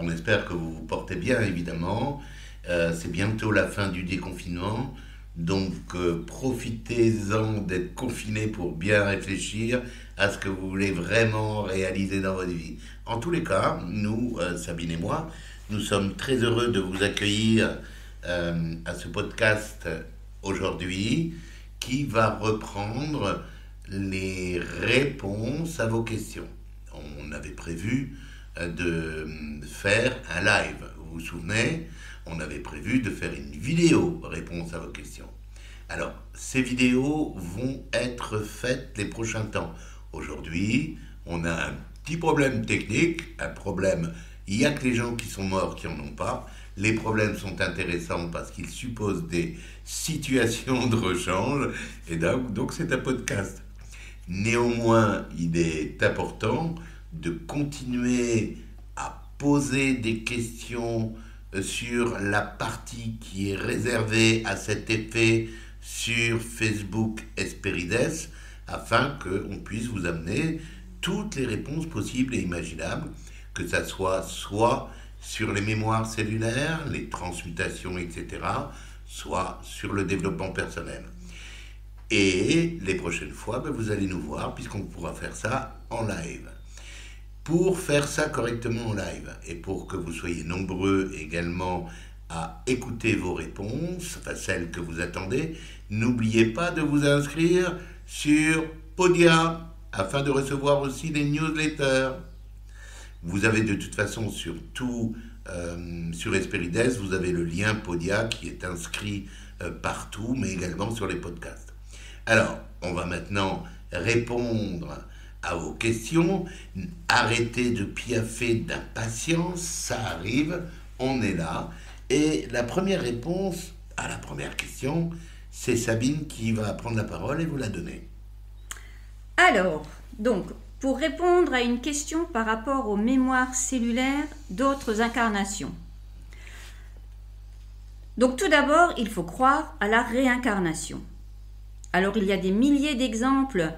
on espère que vous vous portez bien, évidemment. C'est bientôt la fin du déconfinement. Donc, profitez-en d'être confiné pour bien réfléchir à ce que vous voulez vraiment réaliser dans votre vie. En tous les cas, nous, Sabine et moi, nous sommes très heureux de vous accueillir à ce podcast aujourd'hui qui va reprendre les réponses à vos questions. On avait prévu de faire un live, vous vous souvenez? On avait prévu de faire une vidéo réponse à vos questions. Alors, ces vidéos vont être faites les prochains temps. Aujourd'hui, on a un petit problème technique, un problème, il n'y a que les gens qui sont morts qui n'en ont pas. Les problèmes sont intéressants parce qu'ils supposent des situations de rechange, et donc c'est un podcast. Néanmoins, il est important de continuer à poser des questions sur la partie qui est réservée à cet effet sur Facebook Hesperides, afin qu'on puisse vous amener toutes les réponses possibles et imaginables, que ça soit sur les mémoires cellulaires, les transmutations, etc., soit sur le développement personnel. Et les prochaines fois, vous allez nous voir, puisqu'on pourra faire ça en live. Pour faire ça correctement en live, et pour que vous soyez nombreux également à écouter vos réponses, enfin celles que vous attendez, n'oubliez pas de vous inscrire sur Podia, afin de recevoir aussi des newsletters. Vous avez de toute façon sur Hesperides, vous avez le lien Podia qui est inscrit partout, mais également sur les podcasts. Alors, on va maintenant répondre à vos questions. Arrêtez de piaffer d'impatience, ça arrive, on est là. Et la première réponse à la première question, c'est Sabine qui va prendre la parole et vous la donner. Alors, donc, pour répondre à une question par rapport aux mémoires cellulaires d'autres incarnations. Donc, tout d'abord, il faut croire à la réincarnation. Alors, il y a des milliers d'exemples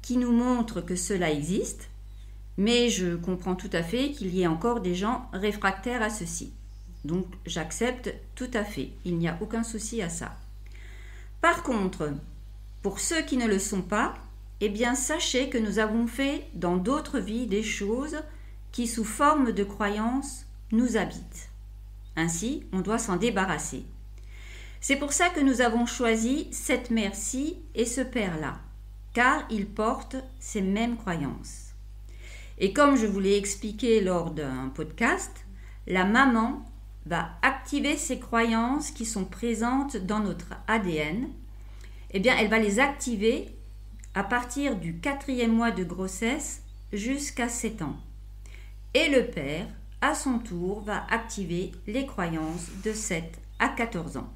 qui nous montrent que cela existe, mais je comprends tout à fait qu'il y ait encore des gens réfractaires à ceci. Donc, j'accepte tout à fait, il n'y a aucun souci à ça. Par contre, pour ceux qui ne le sont pas, eh bien, sachez que nous avons fait dans d'autres vies des choses qui, sous forme de croyances, nous habitent. Ainsi, on doit s'en débarrasser. C'est pour ça que nous avons choisi cette mère-ci et ce père-là, car ils portent ces mêmes croyances. Et comme je vous l'ai expliqué lors d'un podcast, la maman va activer ces croyances qui sont présentes dans notre ADN. Eh bien, elle va les activer à partir du 4e mois de grossesse jusqu'à 7 ans. Et le père, à son tour, va activer les croyances de 7 à 14 ans.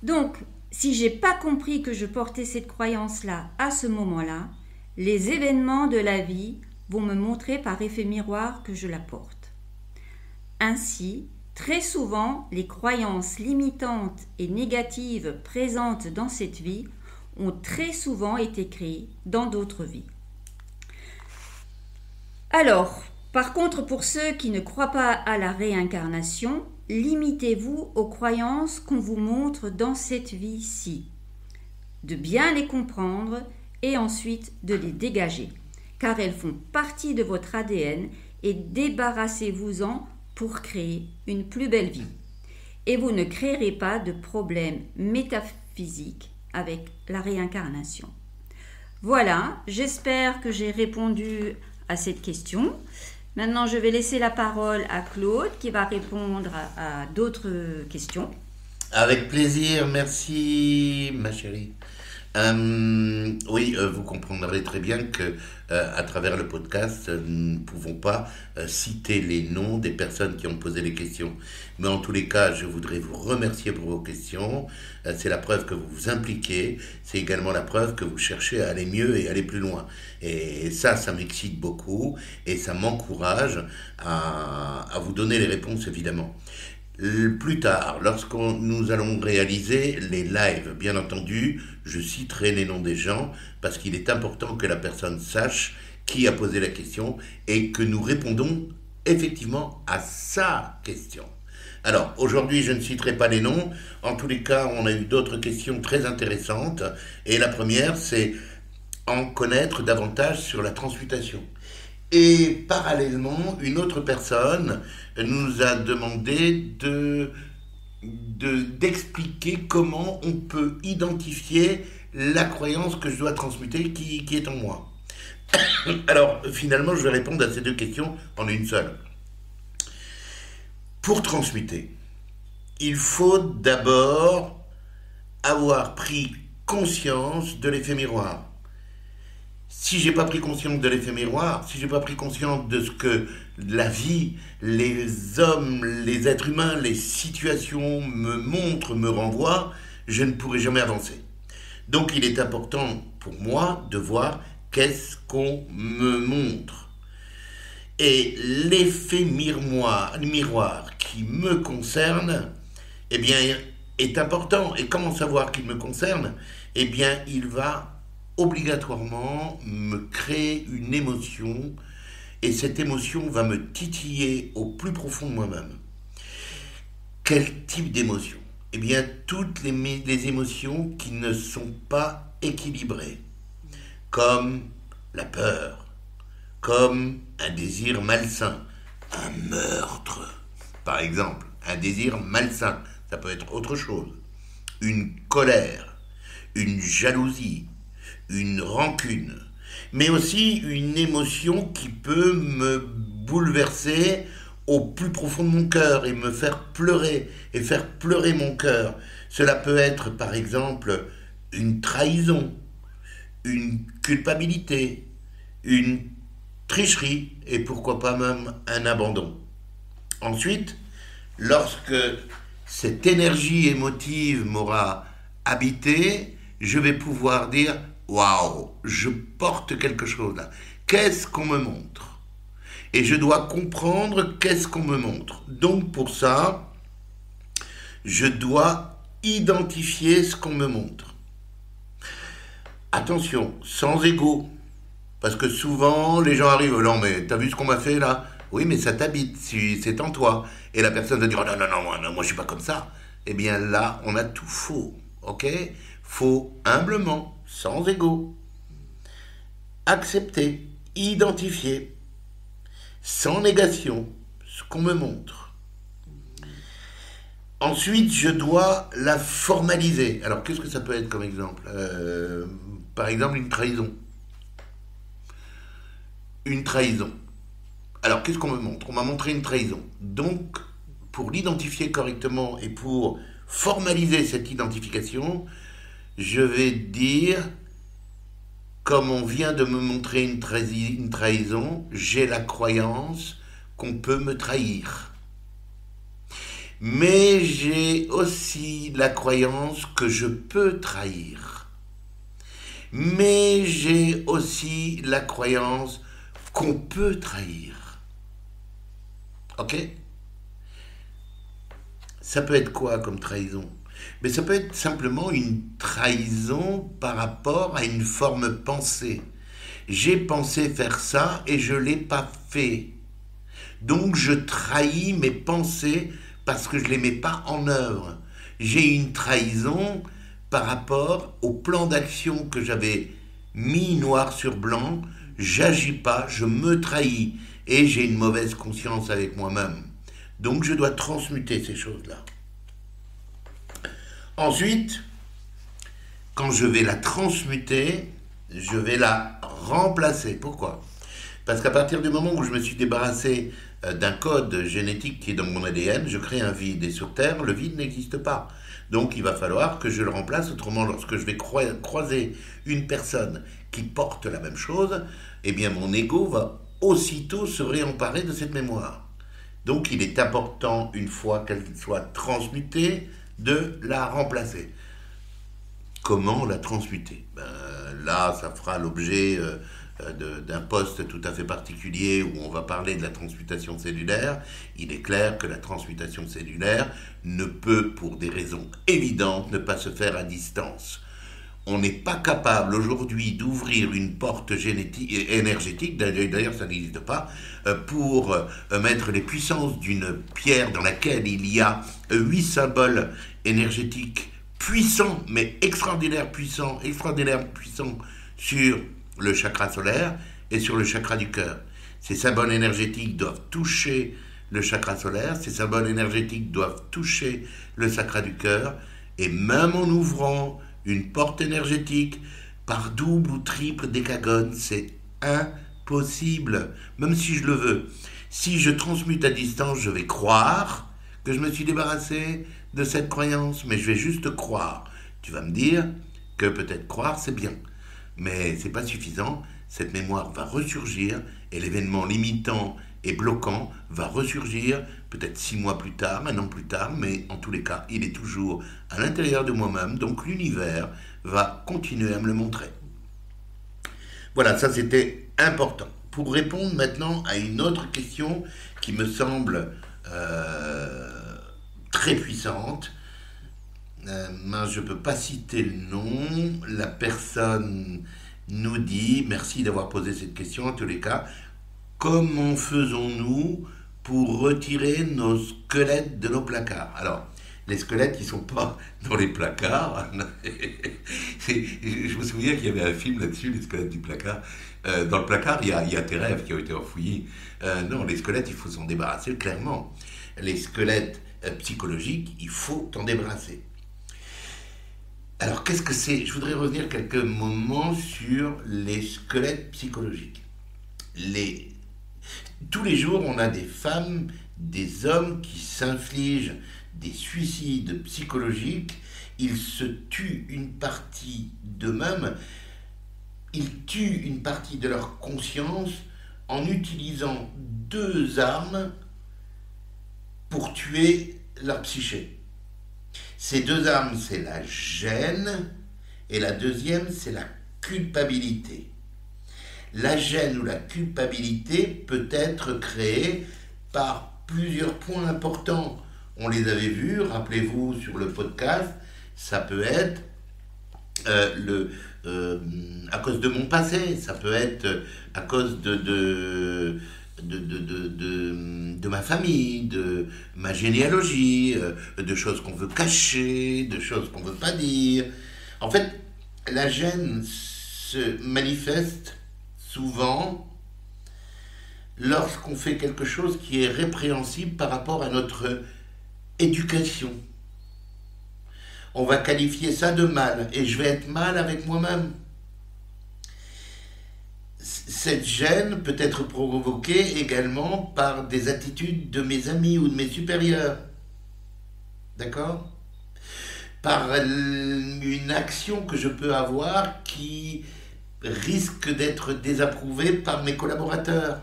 Donc, si j'ai pas compris que je portais cette croyance-là à ce moment-là, les événements de la vie vont me montrer par effet miroir que je la porte. Ainsi, très souvent, les croyances limitantes et négatives présentes dans cette vie ont très souvent été créées dans d'autres vies. Alors, par contre, pour ceux qui ne croient pas à la réincarnation, limitez-vous aux croyances qu'on vous montre dans cette vie-ci, de bien les comprendre et ensuite de les dégager, car elles font partie de votre ADN et débarrassez-vous-en pour créer une plus belle vie. Et vous ne créerez pas de problèmes métaphysiques avec la réincarnation. Voilà, j'espère que j'ai répondu à cette question. Maintenant, je vais laisser la parole à Claude qui va répondre à d'autres questions. Avec plaisir, merci ma chérie. Oui, vous comprendrez très bien que à travers le podcast, nous ne pouvons pas citer les noms des personnes qui ont posé les questions. Mais en tous les cas, je voudrais vous remercier pour vos questions. C'est la preuve que vous vous impliquez. C'est également la preuve que vous cherchez à aller mieux et aller plus loin. Et ça m'excite beaucoup et ça m'encourage à vous donner les réponses, évidemment. Plus tard, lorsque nous allons réaliser les lives, bien entendu, je citerai les noms des gens parce qu'il est important que la personne sache qui a posé la question et que nous répondons effectivement à sa question. Alors, aujourd'hui, je ne citerai pas les noms. En tous les cas, on a eu d'autres questions très intéressantes. Et la première, c'est en connaître davantage sur la transmutation. Et parallèlement, une autre personne nous a demandé d'expliquer comment on peut identifier la croyance que je dois transmuter qui est en moi. Alors, finalement, je vais répondre à ces deux questions en une seule. Pour transmuter, il faut d'abord avoir pris conscience de l'effet miroir. Si j'ai pas pris conscience de l'effet miroir, si j'ai pas pris conscience de ce que la vie, les hommes, les êtres humains, les situations me montrent, me renvoient, je ne pourrai jamais avancer. Donc il est important pour moi de voir qu'est-ce qu'on me montre. Et l'effet miroir qui me concerne, eh bien, est important. Et comment savoir qu'il me concerne ? Eh bien, il va obligatoirement me créer une émotion, et cette émotion va me titiller au plus profond de moi-même. Quel type d'émotion ? Eh bien, toutes les émotions qui ne sont pas équilibrées, comme la peur, comme un désir malsain, un meurtre, par exemple, un désir malsain, ça peut être autre chose, une colère, une jalousie, une rancune, mais aussi une émotion qui peut me bouleverser au plus profond de mon cœur et me faire pleurer, et faire pleurer mon cœur. Cela peut être, par exemple, une trahison, une culpabilité, une tricherie, et pourquoi pas même un abandon. Ensuite, lorsque cette énergie émotive m'aura habité, je vais pouvoir dire « Waouh, je porte quelque chose là. Qu'est-ce qu'on me montre ?» Et je dois comprendre qu'est-ce qu'on me montre. Donc pour ça, je dois identifier ce qu'on me montre. Attention, sans ego. Parce que souvent, les gens arrivent, non mais t'as vu ce qu'on m'a fait là ? Oui, mais ça t'habite, c'est en toi. Et la personne va dire, oh, non, moi je suis pas comme ça. Eh bien là, on a tout faux, ok ? Faut humblement, sans ego, accepter, identifier, sans négation, ce qu'on me montre. Ensuite, je dois la formaliser. Alors, qu'est-ce que ça peut être comme exemple ? Par exemple, une trahison. Une trahison. Alors, qu'est-ce qu'on me montre ? On m'a montré une trahison. Donc, pour l'identifier correctement et pour formaliser cette identification, je vais dire, comme on vient de me montrer une trahison, j'ai la croyance qu'on peut me trahir. Mais j'ai aussi la croyance que je peux trahir. Mais j'ai aussi la croyance qu'on peut trahir. Ok ? Ça peut être quoi comme trahison ? Mais ça peut être simplement une trahison par rapport à une forme pensée. J'ai pensé faire ça et je ne l'ai pas fait. Donc je trahis mes pensées parce que je ne les mets pas en œuvre. J'ai une trahison par rapport au plan d'action que j'avais mis noir sur blanc. J'agis pas, je me trahis et j'ai une mauvaise conscience avec moi-même. Donc je dois transmuter ces choses-là. Ensuite, quand je vais la transmuter, je vais la remplacer. Pourquoi ? Parce qu'à partir du moment où je me suis débarrassé d'un code génétique qui est dans mon ADN, je crée un vide. Et sur Terre, le vide n'existe pas. Donc il va falloir que je le remplace. Autrement, lorsque je vais croiser une personne qui porte la même chose, eh bien mon ego va aussitôt se réemparer de cette mémoire. Donc il est important, une fois qu'elle soit transmutée, de la remplacer. Comment la transmuter ? Là, ça fera l'objet d'un post tout à fait particulier où on va parler de la transmutation cellulaire. Il est clair que la transmutation cellulaire ne peut, pour des raisons évidentes, ne pas se faire à distance. On n'est pas capable aujourd'hui d'ouvrir une porte énergétique, d'ailleurs ça n'existe pas, pour mettre les puissances d'une pierre dans laquelle il y a 8 symboles énergétiques puissants, mais extraordinaires puissants sur le chakra solaire et sur le chakra du cœur. Ces symboles énergétiques doivent toucher le chakra solaire, ces symboles énergétiques doivent toucher le chakra du cœur, et même en ouvrant une porte énergétique par double ou triple décagone, c'est impossible, même si je le veux. Si je transmute à distance, je vais croire que je me suis débarrassé de cette croyance, mais je vais juste croire. Tu vas me dire que peut-être croire, c'est bien, mais c'est pas suffisant. Cette mémoire va ressurgir et l'événement limitant et bloquant va ressurgir peut-être 6 mois plus tard, 1 an plus tard, mais en tous les cas, il est toujours à l'intérieur de moi-même, donc l'univers va continuer à me le montrer. Voilà, ça c'était important. Pour répondre maintenant à une autre question qui me semble très puissante, je ne peux pas citer le nom, la personne nous dit, merci d'avoir posé cette question en tous les cas, comment faisons-nous pour retirer nos squelettes de nos placards? Alors, les squelettes qui ne sont pas dans les placards, je me souviens qu'il y avait un film là-dessus, les squelettes du placard. Dans le placard, il y a tes rêves qui ont été enfouis. Non, les squelettes, il faut s'en débarrasser clairement. Les squelettes psychologiques, il faut t'en débarrasser. Alors, qu'est-ce que c'est? Je voudrais revenir quelques moments sur les squelettes psychologiques. Tous les jours, on a des femmes, des hommes qui s'infligent des suicides psychologiques. Ils se tuent une partie d'eux-mêmes. Ils tuent une partie de leur conscience en utilisant 2 armes pour tuer leur psyché. Ces 2 armes, c'est la gêne et la deuxième, c'est la culpabilité. La gêne ou la culpabilité peut être créée par plusieurs points importants. On les avait vus, rappelez-vous sur le podcast, ça peut être à cause de mon passé, ça peut être à cause de ma famille, de ma généalogie, de choses qu'on veut cacher, de choses qu'on ne veut pas dire. En fait, la gêne se manifeste souvent lorsqu'on fait quelque chose qui est répréhensible par rapport à notre éducation. On va qualifier ça de mal, et je vais être mal avec moi-même. Cette gêne peut être provoquée également par des attitudes de mes amis ou de mes supérieurs. D'accord ? Par une action que je peux avoir qui risque d'être désapprouvée par mes collaborateurs.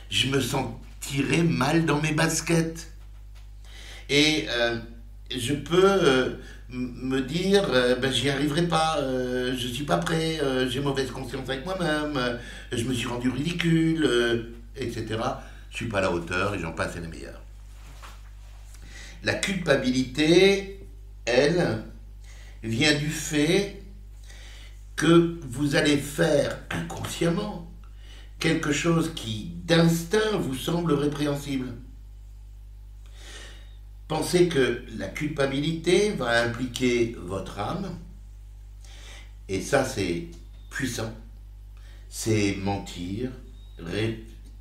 Je me sentirai mal dans mes baskets. Et je peux me dire, j'y arriverai pas, je suis pas prêt, j'ai mauvaise conscience avec moi-même, je me suis rendu ridicule, etc. Je suis pas à la hauteur et j'en passe et les meilleurs. La culpabilité, elle, vient du fait que vous allez faire inconsciemment quelque chose qui, d'instinct, vous semble répréhensible. Pensez que la culpabilité va impliquer votre âme, et ça c'est puissant. C'est mentir,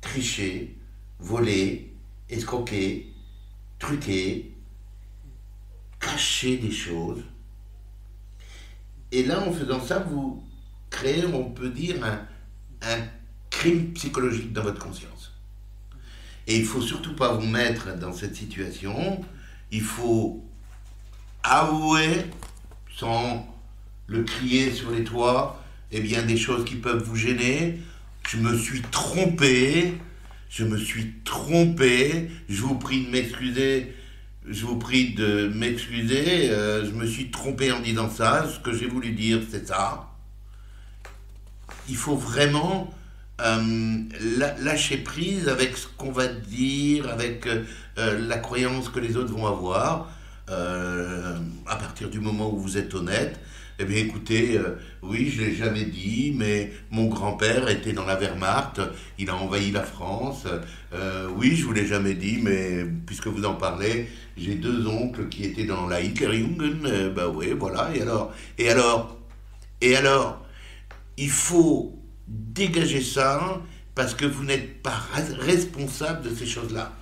tricher, voler, escroquer, truquer, cacher des choses. Et là, en faisant ça, vous créez, on peut dire, un crime psychologique dans votre conscience. Et il ne faut surtout pas vous mettre dans cette situation. Il faut avouer, sans le crier sur les toits, des choses qui peuvent vous gêner. Je me suis trompé, je vous prie de m'excuser, je me suis trompé en disant ça, ce que j'ai voulu dire c'est ça. Il faut vraiment lâcher prise avec ce qu'on va dire, avec la croyance que les autres vont avoir, à partir du moment où vous êtes honnête. Eh bien, écoutez, oui, je l'ai jamais dit, mais mon grand-père était dans la Wehrmacht, il a envahi la France. Oui, je vous l'ai jamais dit, mais puisque vous en parlez, j'ai deux oncles qui étaient dans la Hitlerjugend. Bah oui, voilà. Et alors, et alors, et alors, il faut dégager ça parce que vous n'êtes pas responsable de ces choses-là.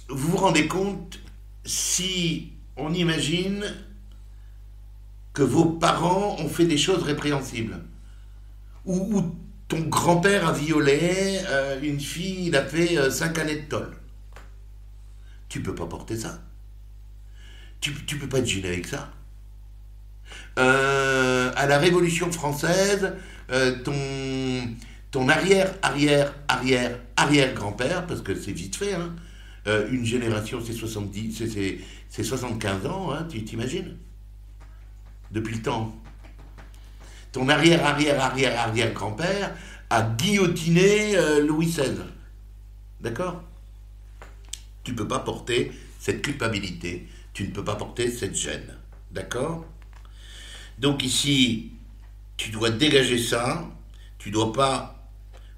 Vous vous rendez compte si on imagine que vos parents ont fait des choses répréhensibles, ou ton grand-père a violé une fille, il a fait 5 années de tôle. Tu peux pas porter ça. Tu peux pas te gêner avec ça. À la Révolution française, ton arrière-arrière-arrière-arrière-grand-père, parce que c'est vite fait, hein, une génération c'est 70, c'est 75 ans, hein, tu t'imagines? Depuis le temps. Ton arrière-arrière-arrière-arrière-grand-père a guillotiné Louis XVI. D'accord? Tu ne peux pas porter cette culpabilité, tu ne peux pas porter cette gêne. D'accord? Donc ici, tu dois dégager ça, tu ne dois pas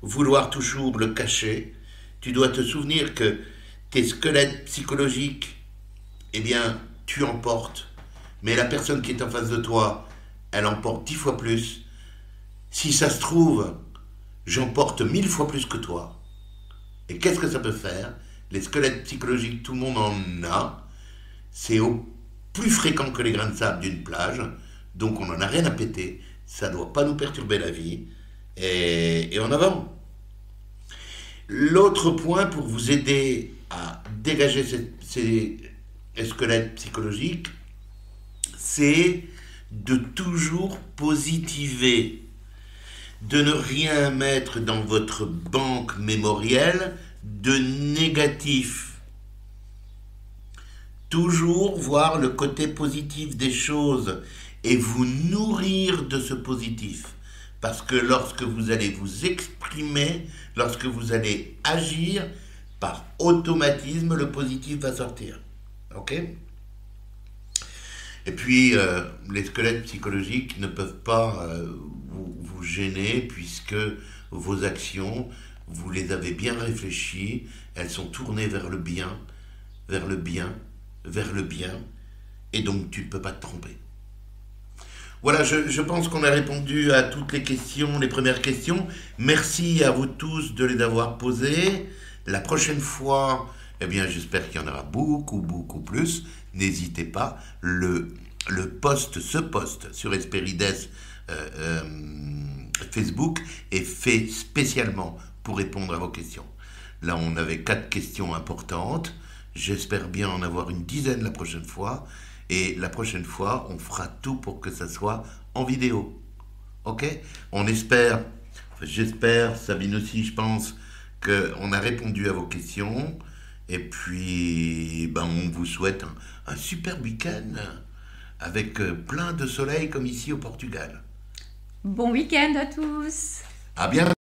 vouloir toujours le cacher, tu dois te souvenir que tes squelettes psychologiques, eh bien, tu en portes, mais la personne qui est en face de toi, elle en porte 10 fois plus. Si ça se trouve, j'en porte 1000 fois plus que toi. Et qu'est-ce que ça peut faire? Les squelettes psychologiques, tout le monde en a. C'est au plus fréquent que les grains de sable d'une plage. Donc on n'en a rien à péter. Ça ne doit pas nous perturber la vie. Et en avant. L'autre point pour vous aider à dégager ces squelettes psychologiques, c'est de toujours positiver, de ne rien mettre dans votre banque mémorielle de négatif. Toujours voir le côté positif des choses et vous nourrir de ce positif. Parce que lorsque vous allez vous exprimer, lorsque vous allez agir, par automatisme, le positif va sortir. Ok ? Et puis, les squelettes psychologiques ne peuvent pas vous gêner puisque vos actions, vous les avez bien réfléchies, elles sont tournées vers le bien, vers le bien, vers le bien, et donc tu ne peux pas te tromper. Voilà, je pense qu'on a répondu à toutes les questions, les premières questions. Merci à vous tous de les avoir posées. La prochaine fois, eh bien, j'espère qu'il y en aura beaucoup, beaucoup plus. N'hésitez pas, ce post sur Hesperides Facebook est fait spécialement pour répondre à vos questions. Là, on avait 4 questions importantes. J'espère bien en avoir une dizaine la prochaine fois. Et la prochaine fois, on fera tout pour que ça soit en vidéo. Ok? On espère, j'espère, Sabine aussi, je pense, qu'on a répondu à vos questions. Et puis, on vous souhaite un super week-end avec plein de soleil comme ici au Portugal. Bon week-end à tous! À bientôt!